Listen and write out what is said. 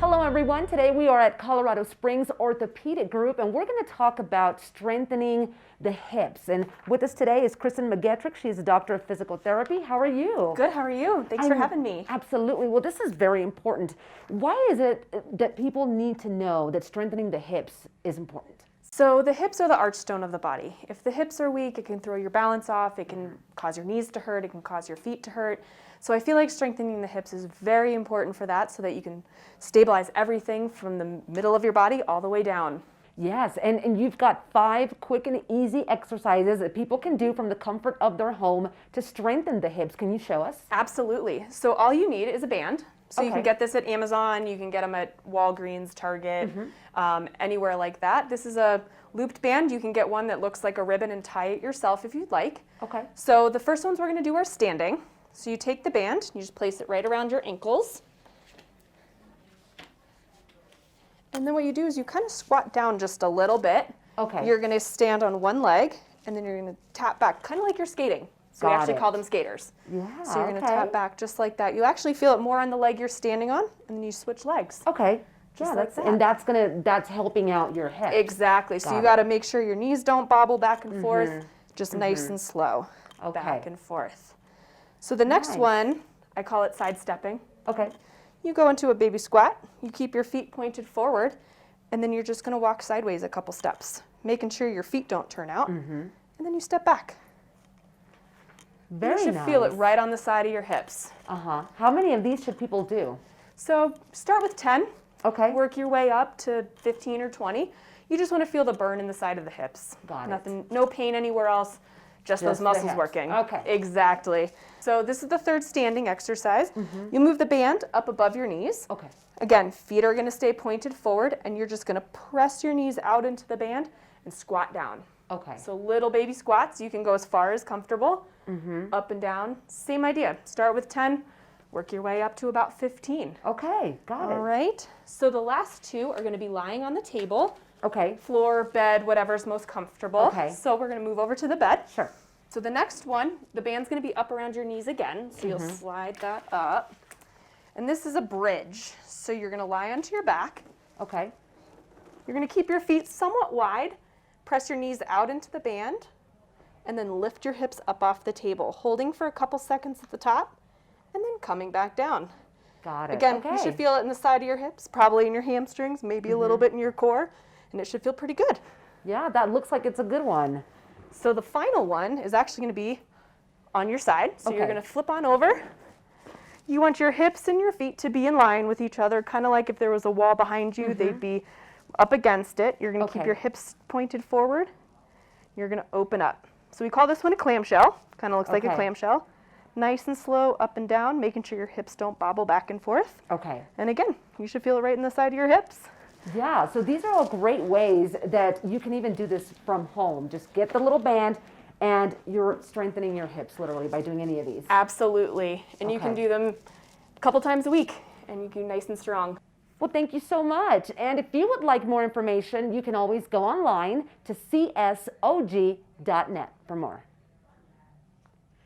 Hello everyone, today we are at Colorado Springs Orthopaedic Group and we're going to talk about strengthening the hips. And with us today is Kristen McGettrick. She's a doctor of physical therapy. How are you? Good, how are you? Thanks for having me. Absolutely. Well, this is very important. Why is it that people need to know that strengthening the hips is important? So the hips are the archstone of the body. If the hips are weak, it can throw your balance off, it can cause your knees to hurt, it can cause your feet to hurt. So I feel like strengthening the hips is very important for that so that you can stabilize everything from the middle of your body all the way down. Yes, and you've got 5 quick and easy exercises that people can do from the comfort of their home to strengthen the hips. Can you show us? Absolutely. So all you need is a band. So you can get this at Amazon, you can get them at Walgreens, Target, anywhere like that. This is a looped band. You can get one that looks like a ribbon and tie it yourself if you'd like. Okay. So the first ones we're going to do are standing. So you take the band, you just place it right around your ankles. And then what you do is you kind of squat down just a little bit. Okay. You're going to stand on one leg, and then you're going to tap back, kind of like you're skating. So we actually call them skaters. Yeah, so you're going to tap back just like that. You actually feel it more on the leg you're standing on, and then you switch legs. Okay. Just yeah, like that. And that's helping out your hips. Exactly. So you got to make sure your knees don't bobble back and forth, just nice and slow, back and forth. So the next one, I call it sidestepping. Okay. You go into a baby squat, you keep your feet pointed forward, and then you're just going to walk sideways a couple steps, making sure your feet don't turn out, and then you step back. Very nice. You should feel it right on the side of your hips. How many of these should people do? So start with 10. Okay. Work your way up to 15 or 20. You just want to feel the burn in the side of the hips. Got it. No pain anywhere else. Just those muscles working. Okay. Exactly. So this is the third standing exercise. You move the band up above your knees. Okay. Again, feet are going to stay pointed forward, and you're just going to press your knees out into the band and squat down. Okay. So little baby squats. You can go as far as comfortable, up and down. Same idea. Start with 10, work your way up to about 15. Okay, got it. All right. So the last 2 are going to be lying on the table. Okay. Floor, bed, whatever's most comfortable. Okay. So we're going to move over to the bed. Sure. So the next one, the band's going to be up around your knees again. So you'll slide that up. And this is a bridge. So you're going to lie onto your back. Okay. You're going to keep your feet somewhat wide. Press your knees out into the band. And then lift your hips up off the table, holding for a couple seconds at the top. And then coming back down. Got it. Again, you should feel it in the side of your hips, probably in your hamstrings, maybe a little bit in your core. And it should feel pretty good. Yeah, that looks like it's a good one. So the final one is actually going to be on your side. So you're going to flip on over. You want your hips and your feet to be in line with each other, kind of like if there was a wall behind you, they'd be up against it. You're going to keep your hips pointed forward. You're going to open up. So we call this one a clamshell. Kind of looks like a clamshell. Nice and slow up and down, making sure your hips don't bobble back and forth. Okay. And again, you should feel it right in the side of your hips. Yeah, so these are all great ways that you can even do this from home. Just get the little band and you're strengthening your hips literally by doing any of these. Absolutely. And you can do them a couple times a week and you can be nice and strong. Well, thank you so much. And if you would like more information, you can always go online to CSOG.net for more.